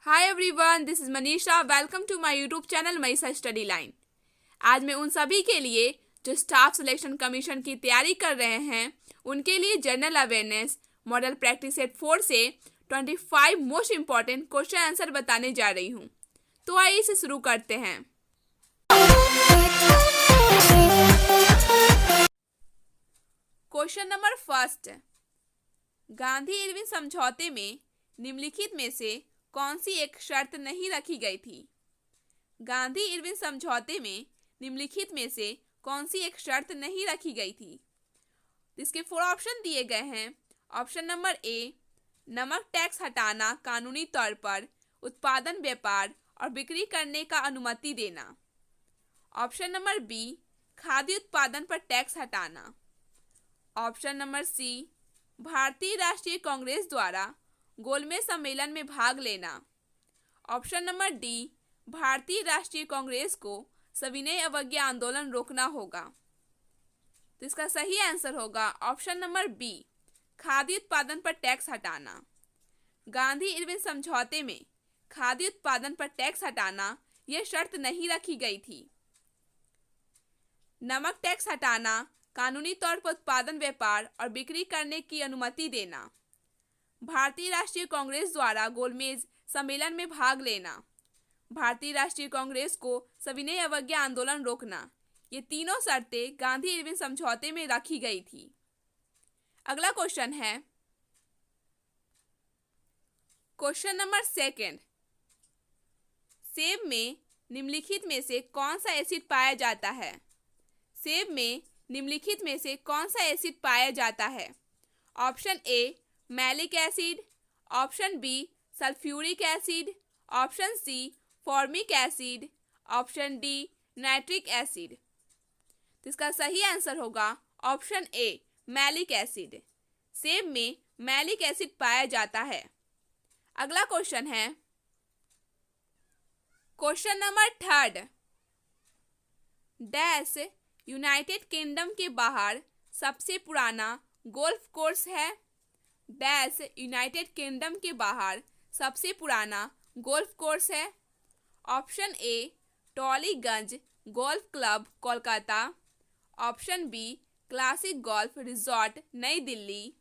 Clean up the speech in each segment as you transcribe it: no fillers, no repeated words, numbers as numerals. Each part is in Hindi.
Hi everyone, this is Manisha. Welcome to my YouTube channel Manisha study line. आज मैं उन सभी के लिए जो स्टाफ सिलेक्शन कमीशन की तैयारी कर रहे हैं उनके लिए general awareness model practice set 4 से 25 मोस्ट इंपॉर्टेंट क्वेश्चन आंसर बताने जा रही हूँ। तो आइए इसे शुरू करते हैं। Question number first, Gandhi Irwin समझौते में निम्नलिखित में से कौन सी एक शर्त नहीं रखी गई थी? गांधी इरविन समझौते में निम्नलिखित में से कौन सी एक शर्त नहीं रखी गई थी? इसके 4 ऑप्शन दिए गए हैं। ऑप्शन नंबर ए, नमक टैक्स हटाना, कानूनी तौर पर उत्पादन, व्यापार और बिक्री करने का अनुमति देना। ऑप्शन नंबर बी, खाद्य उत्पादन पर टैक्स हटाना। ऑप्शन नंबर सी, भारतीय राष्ट्रीय कांग्रेस द्वारा गोलमेज सम्मेलन में भाग लेना। ऑप्शन नंबर डी, भारतीय राष्ट्रीय कांग्रेस को सविनय अवज्ञा आंदोलन रोकना होगा। तो इसका सही आंसर होगा ऑप्शन नंबर बी, खाद्य उत्पादन पर टैक्स हटाना। गांधी इरविन समझौते में खाद्य उत्पादन पर टैक्स हटाना यह शर्त नहीं रखी गई थी। नमक टैक्स हटाना, कानूनी तौर पर उत्पादन, व्यापार और बिक्री करने की अनुमति देना, भारतीय राष्ट्रीय कांग्रेस द्वारा गोलमेज सम्मेलन में भाग लेना, भारतीय राष्ट्रीय कांग्रेस को सविनय अवज्ञा आंदोलन रोकना, ये तीनों शर्तें गांधी इरविन समझौते में रखी गई थी। अगला क्वेश्चन है क्वेश्चन नंबर सेकंड, सेब में निम्नलिखित में से कौन सा एसिड पाया जाता है? सेब में निम्नलिखित में से कौन सा एसिड पाया जाता है? Option A, malic acid. Option B, sulphuric acid. Option C, formic acid. Option D, nitric acid. तो इसका सही आंसर होगा ऑप्शन ए, मैलिक एसिड। सेब में मैलिक एसिड पाया जाता है। अगला क्वेश्चन है question number third, dash United Kingdom के बाहर सबसे पुराना गोल्फ कोर्स है? डैश यूनाइटेड किंगडम के बाहर सबसे पुराना गोल्फ कोर्स है? Option A, Tollygunge golf club Kolkata. Option B, classic golf resort नई Delhi.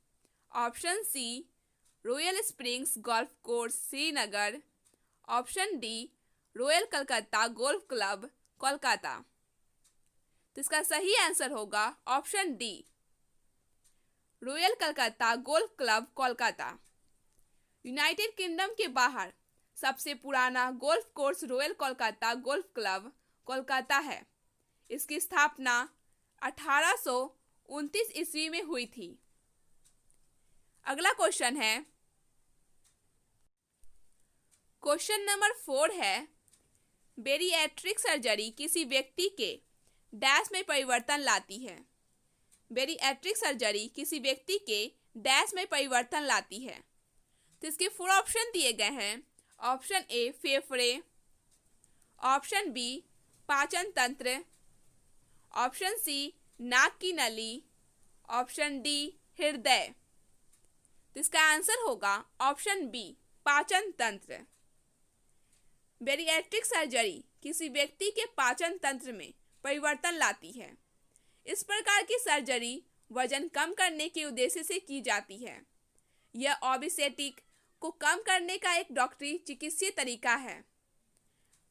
Option C, royal springs golf course Srinagar. Option D, royal Calcutta golf club Kolkata. तो इसका सही आंसर होगा option D, royal Calcutta golf club Kolkata. United Kingdom के बाहर सबसे पुराना golf course royal Kolkata golf club Kolkata है। इसकी स्थापना 1829 ईस्वी में हुई थी। अगला क्वेश्चन है क्वेश्चन नंबर 4 है, बेरिएट्रिक सर्जरी किसी व्यक्ति के डैश में परिवर्तन लाती है? बेरिएट्रिक सर्जरी किसी व्यक्ति के डैश में परिवर्तन लाती है। तो इसके 4 ऑप्शन दिए गए हैं। ऑप्शन ए, फेफड़े। ऑप्शन बी, पाचन तंत्र। ऑप्शन सी, नाक की नली। ऑप्शन डी, हृदय। तो इसका आंसर होगा ऑप्शन बी, पाचन तंत्र। बेरिएट्रिक सर्जरी किसी व्यक्ति के पाचन तंत्र में परिवर्तन लाती है। इस प्रकार की सर्जरी वजन कम करने के उद्देश्य से की जाती है। यह ओबेसिटी को कम करने का एक डॉक्टरी चिकित्सीय तरीका है।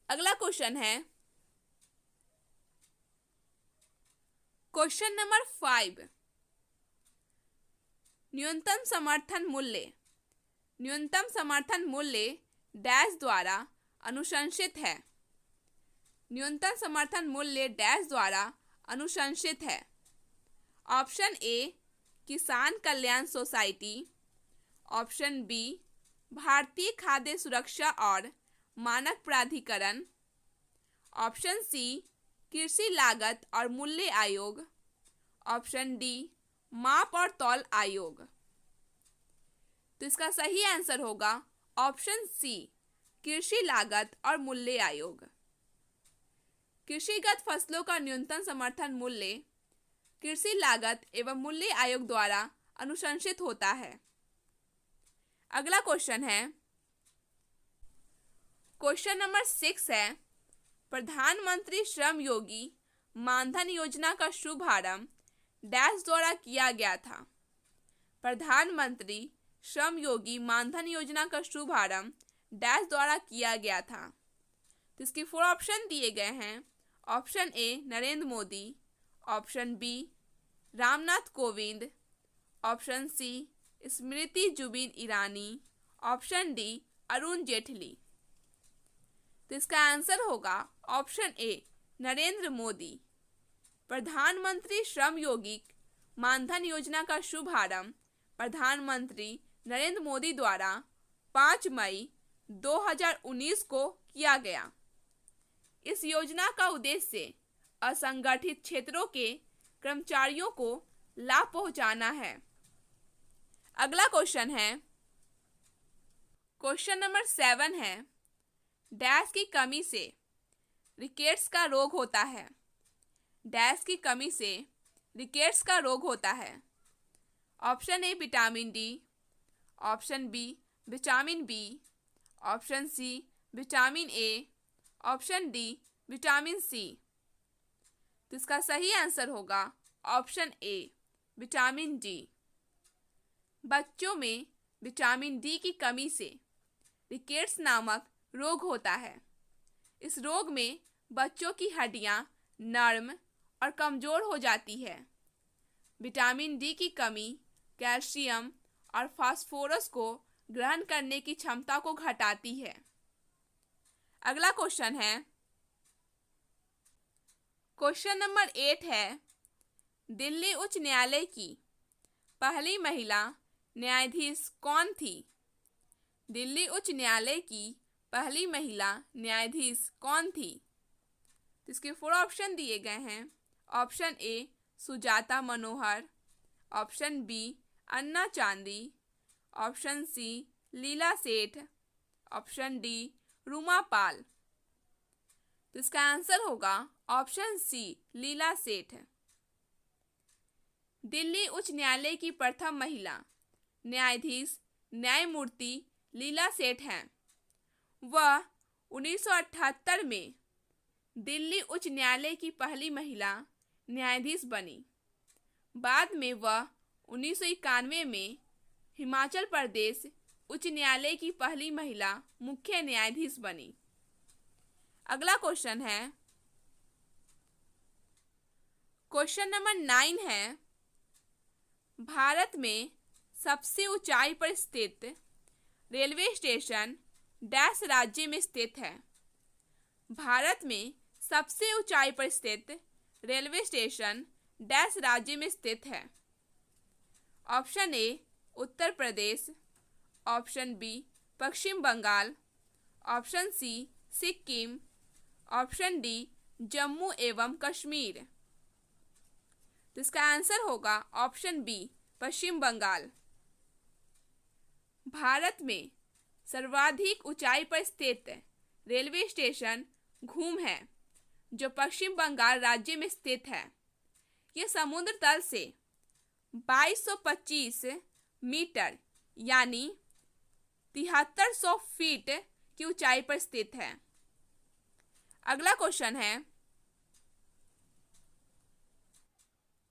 अगला क्वेश्चन है क्वेश्चन नंबर 5, न्यूनतम समर्थन मूल्य। न्यूनतम समर्थन मूल्य डैश द्वारा अनुशंसित है। न्यूनतम समर्थन मूल्य डैश द्वारा अनुशंसित है। ऑप्शन ए, किसान कल्याण सोसाइटी। ऑप्शन बी, भारतीय खाद्य सुरक्षा और मानक प्राधिकरण। ऑप्शन सी, कृषि लागत और मूल्य आयोग। ऑप्शन डी, माप और तौल आयोग। तो इसका सही आंसर होगा ऑप्शन सी, कृषि लागत और मूल्य आयोग। कृषिगत फसलों का न्यूनतम समर्थन मूल्य कृषि लागत एवं मूल्य आयोग द्वारा अनुशंसित होता है। अगला क्वेश्चन है क्वेश्चन नंबर 6 है, प्रधानमंत्री श्रम योगी मानधन योजना का शुभारंभ डैश द्वारा किया गया था। प्रधानमंत्री श्रम योगी मानधन योजना का शुभारंभ डैश द्वारा किया गया था। तो इसके 4 ऑप्शन दिए गए हैं। Option A Narendra Modi, option B Ramnath Kovind, option C Smriti Zubin Irani, option D Arun Jaitley. तो इसका आंसर होगा ऑप्शन ए नरेंद्र मोदी। प्रधानमंत्री श्रम योगी मानधन योजना का शुभारंभ प्रधानमंत्री नरेंद्र मोदी द्वारा 5 मई 2019 को किया गया। इस योजना का उद्देश्य असंगठित क्षेत्रों के कर्मचारियों को लाभ पहुंचाना है। अगला क्वेश्चन है, क्वेश्चन नंबर 7 है, डैश की कमी से रिकेट्स का रोग होता है। डैश की कमी से रिकेट्स का रोग होता है। Option A vitamin D, option B vitamin B, option C vitamin A, option D vitamin C. तो इसका सही आंसर होगा ऑप्शन ए विटामिन डी। बच्चों में विटामिन डी की कमी से रिकेट्स नामक रोग होता है। इस रोग में बच्चों की हड्डियां नर्म और कमजोर हो जाती है। विटामिन डी की कमी कैल्शियम और फास्फोरस को ग्रहण करने की क्षमता को घटाती है। अगला क्वेश्चन है, क्वेश्चन नंबर 8 है, दिल्ली उच्च न्यायालय की पहली महिला न्यायाधीश कौन थी। दिल्ली उच्च न्यायालय की पहली महिला न्यायाधीश कौन थी। इसके 4 ऑप्शन दिए गए हैं। Option A Sujata Manohar, option B Anna Chandi, option सी लीला सेठ, ऑप्शन डी रूमा पाल। तो इसका आंसर होगा ऑप्शन सी लीला सेठ। दिल्ली उच्च न्यायालय की प्रथम महिला न्यायाधीश न्यायमूर्ति लीला सेठ हैं। वह 1978 में दिल्ली उच्च न्यायालय की पहली महिला न्यायाधीश बनी। बाद में वह 1991 में हिमाचल प्रदेश उच्च न्यायालय की पहली महिला मुख्य न्यायाधीश बनी। अगला क्वेश्चन है, क्वेश्चन नंबर 9 है, भारत में सबसे ऊंचाई पर स्थित रेलवे स्टेशन डैश राज्य में स्थित है। भारत में सबसे ऊंचाई पर स्थित रेलवे स्टेशन डैश राज्य में स्थित है। Option A Uttar Pradesh, option B Paschim Bangal, option C Sikkim, option D Jammu एवं कश्मीर। तो इसका आंसर होगा ऑप्शन बी पश्चिम बंगाल। भारत में सर्वाधिक ऊंचाई पर स्थित रेलवे स्टेशन घूम है, जो पश्चिम बंगाल राज्य में स्थित है। यह समुद्र तल से 2225 मीटर यानी 7300 फीट की ऊंचाई पर स्थित है। अगला क्वेश्चन है,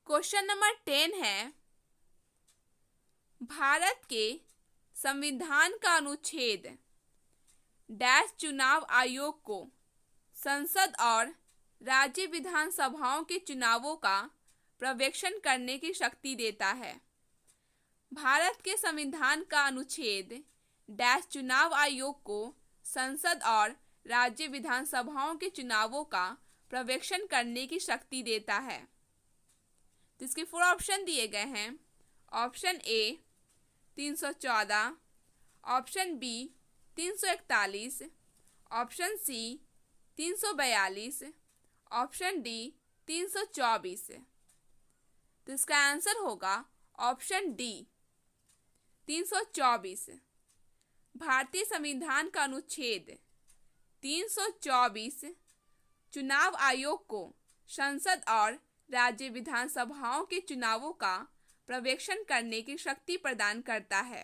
क्वेश्चन नंबर 10 है, भारत के संविधान का अनुच्छेद डैश चुनाव आयोग को संसद और राज्य विधानसभाओं के चुनावों का पर्यवेक्षण करने की शक्ति देता है। भारत के संविधान का अनुच्छेद डैश चुनाव आयोग को संसद और राज्य विधानसभाओं के चुनावों का पर्यवेक्षण करने की शक्ति देता है। तो इसके 4 ऑप्शन दिए गए हैं। Option A 314, option B 341, option C 342, option D 324। तो इसका आंसर होगा ऑप्शन डी 324। भारतीय संविधान का अनुच्छेद 324 चुनाव आयोग को संसद और राज्य विधानसभाओं के चुनावों का पर्यवेक्षण करने की शक्ति प्रदान करता है।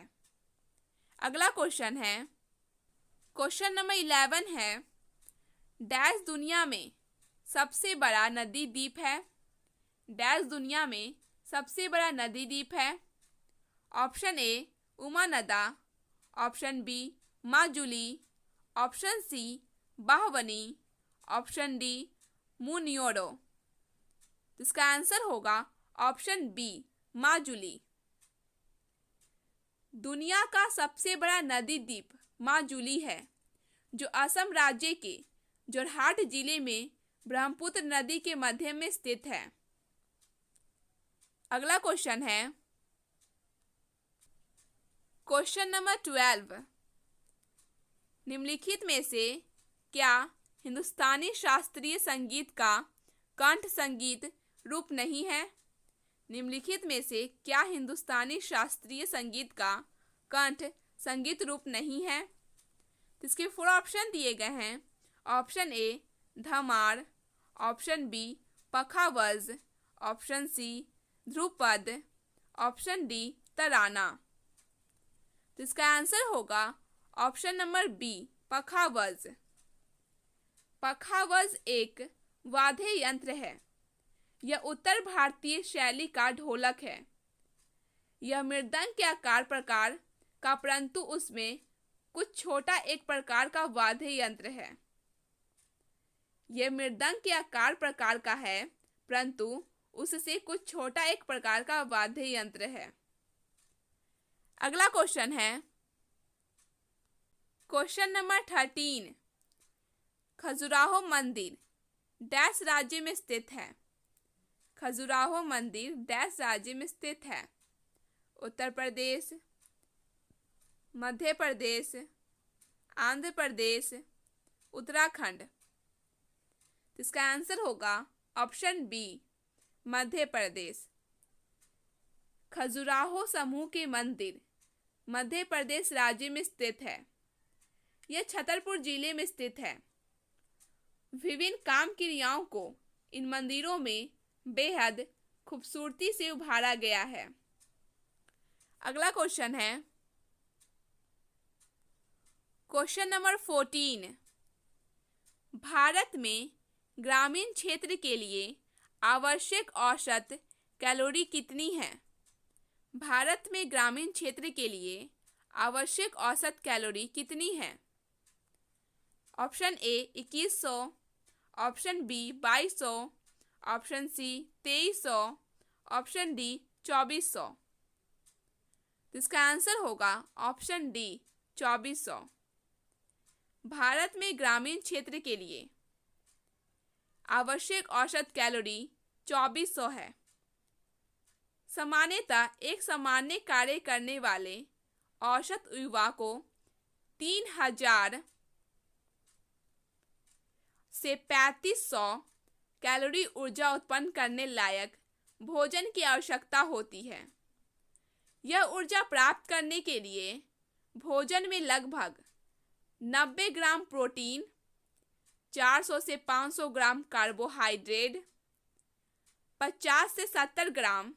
अगला क्वेश्चन है, क्वेश्चन नंबर 11 है, डैश दुनिया में सबसे बड़ा नदी द्वीप है। डैश दुनिया में सबसे बड़ा नदी द्वीप है। Option A Umananda, option B Majuli, option C बाहवनी, ऑप्शन डी मुनियोरो। इसका आंसर होगा ऑप्शन बी माजुली। दुनिया का सबसे बड़ा नदी द्वीप माजुली है, जो असम राज्य के जोरहाट जिले में ब्रह्मपुत्र नदी के मध्य में स्थित है। अगला क्वेश्चन है क्वेश्चन नंबर 12, निम्नलिखित में से क्या हिंदुस्तानी शास्त्रीय संगीत का कंठ संगीत रूप नहीं है। निम्नलिखित में से क्या हिंदुस्तानी शास्त्रीय संगीत का कंठ संगीत रूप नहीं है। इसके 4 ऑप्शन दिए गए हैं। Option A Dhamar, option B Pakhawaj, option C Dhrupad, option D Tarana. तो इसका आंसर होगा option number B Pakhawaj. Pakhawaj एक वाद्य यंत्र है। यह उत्तर भारतीय शैली का ढोलक है। यह मृदंग के आकार प्रकार का, परंतु उसमें कुछ छोटा एक प्रकार का वाद्य यंत्र है। यह मृदंग के आकार प्रकार का है, परंतु उससे कुछ छोटा एक प्रकार का वाद्य यंत्र है। अगला क्वेश्चन है क्वेश्चन नंबर 13, खजुराहो मंदिर डैश राज्य में स्थित है। खजुराहो मंदिर डैश राज्य में स्थित है। उत्तर प्रदेश, मध्य प्रदेश, आंध्र प्रदेश, उत्तराखंड। इसका आंसर होगा ऑप्शन बी मध्य प्रदेश। खजुराहो समूह के मंदिर मध्य प्रदेश राज्य में स्थित है। यह छतरपुर जिले में स्थित है। विभिन्न काम क्रियाओं को इन मंदिरों में बेहद खूबसूरती से उभारा गया है। अगला क्वेश्चन है क्वेश्चन नंबर 14, भारत में ग्रामीण क्षेत्र के लिए आवश्यक औसत कैलोरी कितनी है। भारत में ग्रामीण क्षेत्र के लिए आवश्यक औसत कैलोरी कितनी है। Option A 2100, option B 2200, option C 2300, option D 2400। इसका आंसर होगा ऑप्शन डी 2400। भारत में ग्रामीण क्षेत्र के लिए आवश्यक औसत कैलोरी 2400 है। सामान्यतः एक सामान्य कार्य करने वाले औसत युवा को 3000 से 3500 कैलोरी ऊर्जा उत्पन्न करने लायक भोजन की आवश्यकता होती है। यह ऊर्जा प्राप्त करने के लिए भोजन में लगभग 90 ग्राम प्रोटीन, 400 से 500 ग्राम कार्बोहाइड्रेट, 50 से 70 ग्राम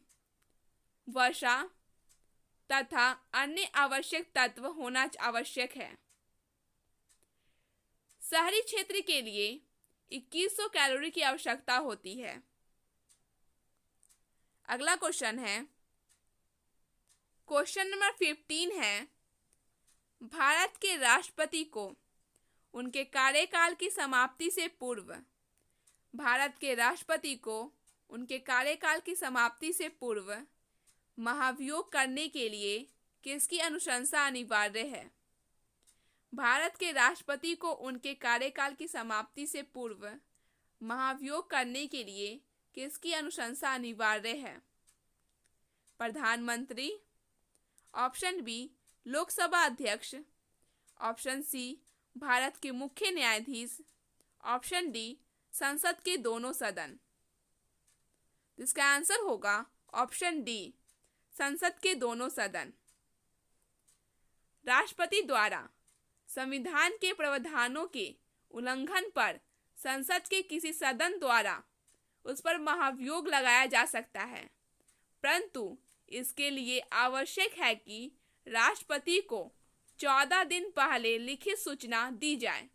वसा तथा अन्य आवश्यक तत्व होना आवश्यक है। शहरी क्षेत्र के लिए 2100 कैलोरी की आवश्यकता होती है। अगला क्वेश्चन है क्वेश्चन नंबर 15 है, भारत के राष्ट्रपति को उनके कार्यकाल की समाप्ति से पूर्व भारत के राष्ट्रपति को उनके कार्यकाल की समाप्ति से पूर्व महाभियोग करने के लिए किसकी अनुशंसा अनिवार्य है। भारत के राष्ट्रपति को उनके कार्यकाल की समाप्ति से पूर्व महाभियोग करने के लिए किसकी अनुशंसा अनिवार्य है। प्रधानमंत्री, ऑप्शन बी लोकसभा अध्यक्ष, ऑप्शन सी भारत के मुख्य न्यायाधीश, ऑप्शन डी संसद के दोनों सदन। इसका आंसर होगा ऑप्शन डी संसद के दोनों सदन। राष्ट्रपति द्वारा संविधान के प्रावधानों के उल्लंघन पर संसद के किसी सदन द्वारा उस पर महाभियोग लगाया जा सकता है, परंतु इसके लिए आवश्यक है कि राष्ट्रपति को 14 दिन पहले लिखित सूचना दी जाए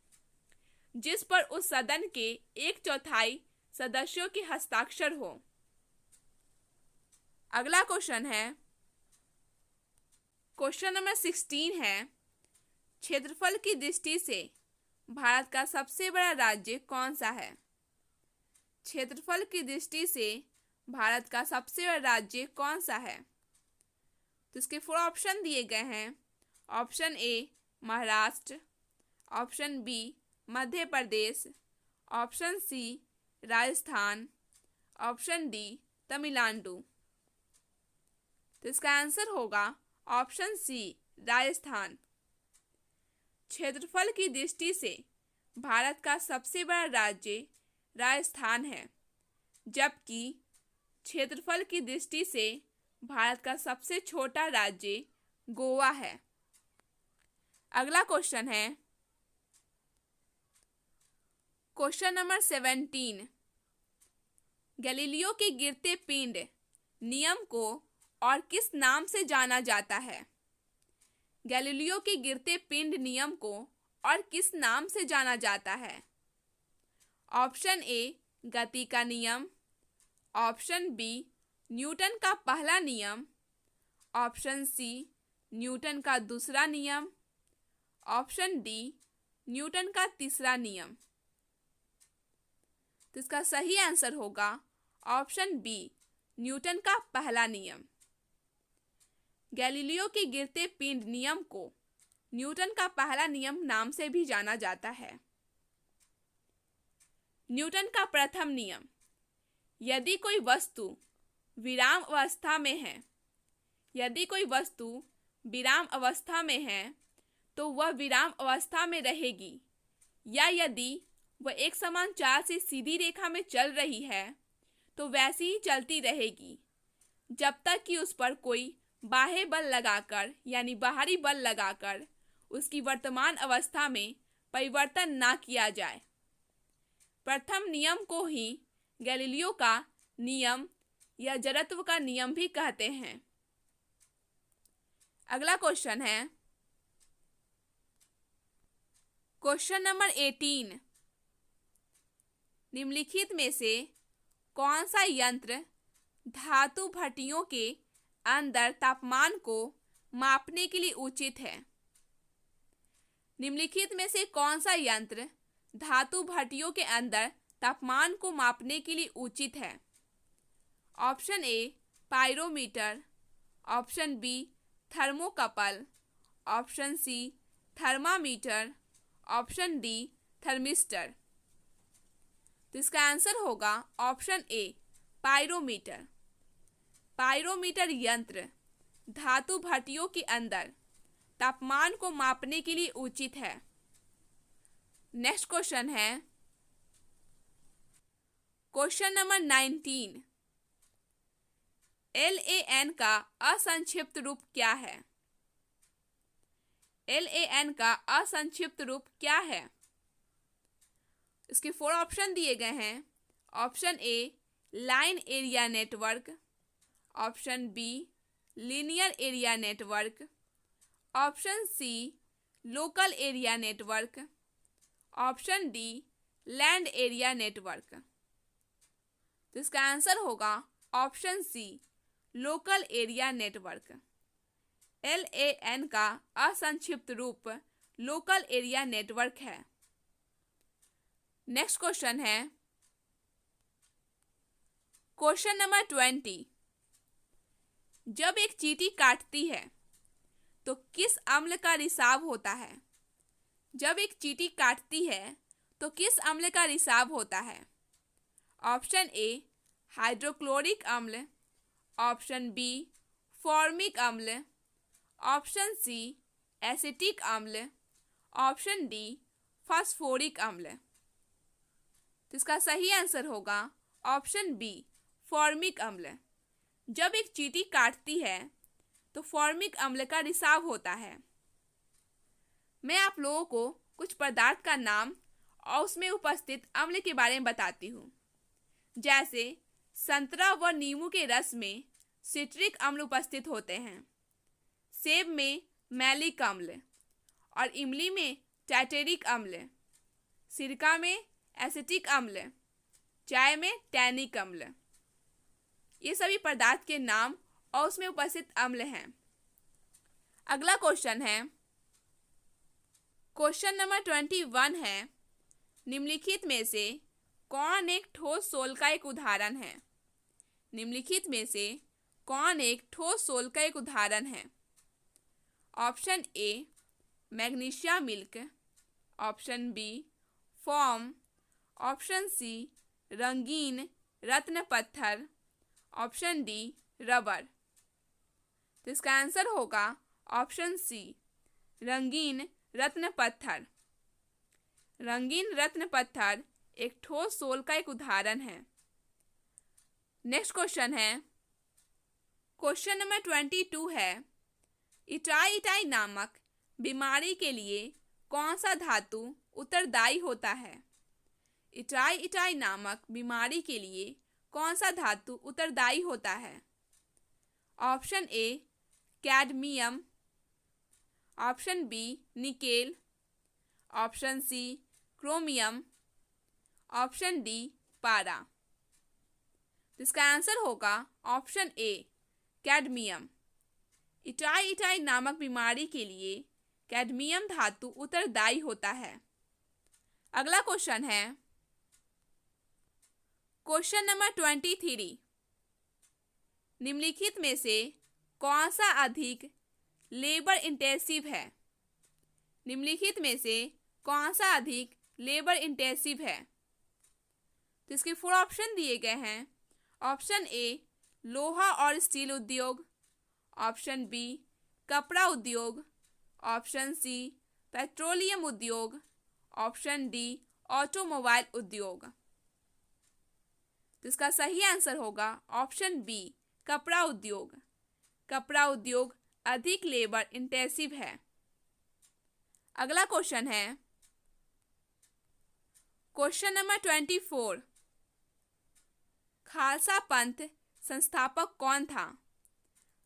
जिस पर उस सदन के 1/4 सदस्यों के हस्ताक्षर हो। अगला क्वेश्चन है, क्वेश्चन नंबर 16 है, क्षेत्रफल की दृष्टि से भारत का सबसे बड़ा राज्य कौन सा है? क्षेत्रफल की दृष्टि से भारत का सबसे बड़ा राज्य कौन सा है? तो इसके 4 ऑप्शन दिए गए हैं। Option A Maharashtra, option B Madhya Pradesh, option C Rajasthan, option D Tamil Nadu. तो इसका आंसर होगा ऑप्शन सी राजस्थान। क्षेत्रफल की दृष्टि से भारत का सबसे बड़ा राज्य राजस्थान है, जबकि क्षेत्रफल की दृष्टि से भारत का सबसे छोटा राज्य गोवा है। अगला क्वेश्चन है, क्वेश्चन नंबर 17, गैलीलियो के गिरते पिंड नियम को और किस नाम से जाना जाता है? गैलीलियो के गिरते पिंड नियम को और किस नाम से जाना जाता है? ऑप्शन ए गति का नियम, ऑप्शन बी न्यूटन का पहला नियम, ऑप्शन सी न्यूटन का दूसरा नियम, ऑप्शन डी न्यूटन का तीसरा नियम। तो इसका सही आंसर होगा ऑप्शन बी न्यूटन का पहला नियम। गैलीलियो के गिरते पिंड नियम को न्यूटन का पहला नियम नाम से भी जाना जाता है। न्यूटन का प्रथम नियम, यदि कोई वस्तु विराम अवस्था में है, यदि कोई वस्तु विराम अवस्था में है तो वह विराम अवस्था में रहेगी, या यदि वह एक समान चाल से सीधी रेखा में चल रही है तो वैसी ही चलती रहेगी जब तक कि उस पर कोई बाह्य बल लगाकर यानी बाहरी बल लगाकर उसकी वर्तमान अवस्था में परिवर्तन ना किया जाए। प्रथम नियम को ही गैलीलियो का नियम या जड़त्व का नियम भी कहते हैं। अगला क्वेश्चन है, क्वेश्चन नंबर 18, निम्नलिखित में से कौन सा यंत्र धातु भट्टियों के अंदर तापमान को मापने के लिए उचित है? निम्नलिखित में से कौन सा यंत्र धातु भट्टियों के अंदर तापमान को मापने के लिए उचित है? Option A pyrometer, option B thermocouple, option C thermometer, option D thermistor. तो इसका आंसर होगा ऑप्शन ए पाइरोमीटर। पाइरोमीटर यंत्र धातु भट्टियों के अंदर तापमान को मापने के लिए उचित है। नेक्स्ट क्वेश्चन है, क्वेश्चन नंबर 19, LAN का असंक्षिप्त रूप क्या है? LAN का असंक्षिप्त रूप क्या है? इसके 4 ऑप्शन दिए गए हैं। Option A line area network, option B linear area network, option C local area network, option D land area network. तो इसका आंसर होगा option C local area network. LAN का असंक्षिप्त रूप लोकल एरिया नेटवर्क है। नेक्स्ट क्वेश्चन है, क्वेश्चन नंबर 20, जब एक चींटी काटती है तो किस अम्ल का रिसाव होता है? जब एक चींटी काटती है तो किस अम्ल का रिसाव होता है? ऑप्शन ए हाइड्रोक्लोरिक अम्ल, ऑप्शन बी फॉर्मिक अम्ल, ऑप्शन सी एसिटिक अम्ल, ऑप्शन डी फास्फोरिक अम्ल। तो इसका सही आंसर होगा ऑप्शन बी फॉर्मिक अम्ल। जब एक चींटी काटती है तो फॉर्मिक अम्ल का रिसाव होता है। मैं आप लोगों को कुछ पदार्थ का नाम और उसमें उपस्थित अम्ल के बारे में बताती हूँ। जैसे संतरा व नींबू के रस में सिट्रिक अम्ल उपस्थित होते हैं, सेब में मैलिक अम्ल, और इमली में टार्टेरिक अम्ल, सिरका में एसिटिक अम्ल, चाय में टैनिक अम्ल। ये सभी पदार्थ के नाम और उसमें उपस्थित अम्ल हैं। अगला क्वेश्चन है, क्वेश्चन नंबर 21 है, निम्नलिखित में से कौन एक ठोस सोल का एक उदाहरण है? निम्नलिखित में से कौन एक ठोस सोल का एक उदाहरण है? Option A magnesia milk, option B foam, option C रंगीन रत्न पत्थर, ऑप्शन डी रबर। तो इसका आंसर होगा ऑप्शन सी रंगीन रत्न पत्थर। रंगीन रत्न पत्थर एक ठोस सोल का एक उदाहरण है। नेक्स्ट क्वेश्चन है, क्वेश्चन नंबर 22 है, इटाई इटाई नामक बीमारी के लिए कौन सा धातु उत्तरदायी होता है? इटाई इटाई नामक बीमारी के लिए कौन सा धातु उत्तरदायी होता है? Option A cadmium, option B nickel, option C chromium, option D पारा। इसका आंसर होगा option A cadmium. Itai itai नामक बीमारी के लिए कैडमियम धातु उत्तरदायी होता है। अगला क्वेश्चन है, क्वेश्चन नंबर 23, निम्नलिखित में से कौन सा अधिक लेबर इंटेंसिव है? निम्नलिखित में से कौन सा अधिक लेबर इंटेंसिव है? तो इसके 4 ऑप्शन दिए गए हैं। ऑप्शन ए लोहा और स्टील उद्योग, ऑप्शन बी कपड़ा उद्योग, ऑप्शन सी पेट्रोलियम उद्योग, ऑप्शन डी ऑटोमोबाइल उद्योग। तो इसका सही आंसर होगा ऑप्शन बी कपड़ा उद्योग। कपड़ा उद्योग अधिक लेबर इंटेंसिव है। अगला क्वेश्चन है, क्वेश्चन नंबर 24, खालसा पंथ संस्थापक कौन था?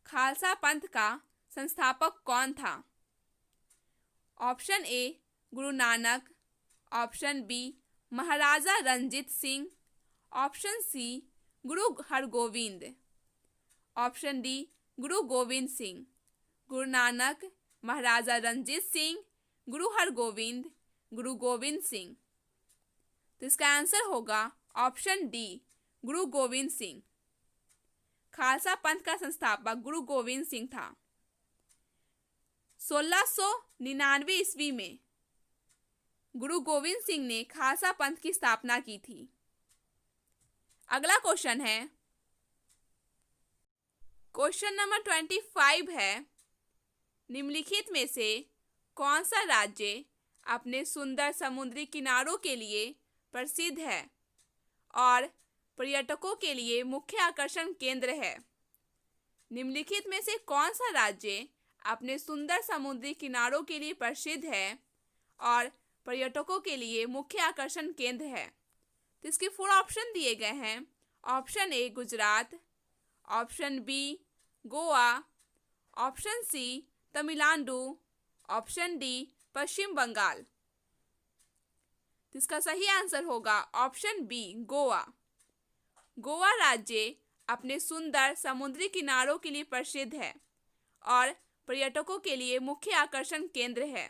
खालसा पंथ का संस्थापक कौन था? Option A Guru Nanak, option B Maharaja Ranjit Singh, option C Guru Hargovind, option D गुरु गोविंद सिंह। गुरु नानक, महाराजा रंजीत सिंह, गुरु हरगोविंद, गुरु गोविंद सिंह। तो इसका आंसर होगा ऑप्शन डी गुरु गोविंद सिंह। खालसा पंथ का संस्थापक गुरु गोविंद सिंह था। 1699 ईस्वी में गुरु गोविंद सिंह ने खालसा पंथ की स्थापना की थी। अगला क्वेश्चन है, क्वेश्चन नंबर 25 है, निम्नलिखित में से कौन सा राज्य अपने सुंदर समुद्री किनारों के लिए प्रसिद्ध है और पर्यटकों के लिए मुख्य आकर्षण केंद्र है? निम्नलिखित में से कौन सा राज्य अपने सुंदर समुद्री किनारों के लिए प्रसिद्ध है और पर्यटकों के लिए मुख्य आकर्षण केंद्र है? तो इसके 4 ऑप्शन दिए गए हैं। Option A Gujarat, option B Goa, option C Tamil Nadu, option D Paschim Bengal. तो इसका सही आंसर होगा ऑप्शन बी गोवा। गोवा राज्य अपने सुंदर समुद्री किनारों के लिए प्रसिद्ध है और पर्यटकों के लिए मुख्य आकर्षण केंद्र है।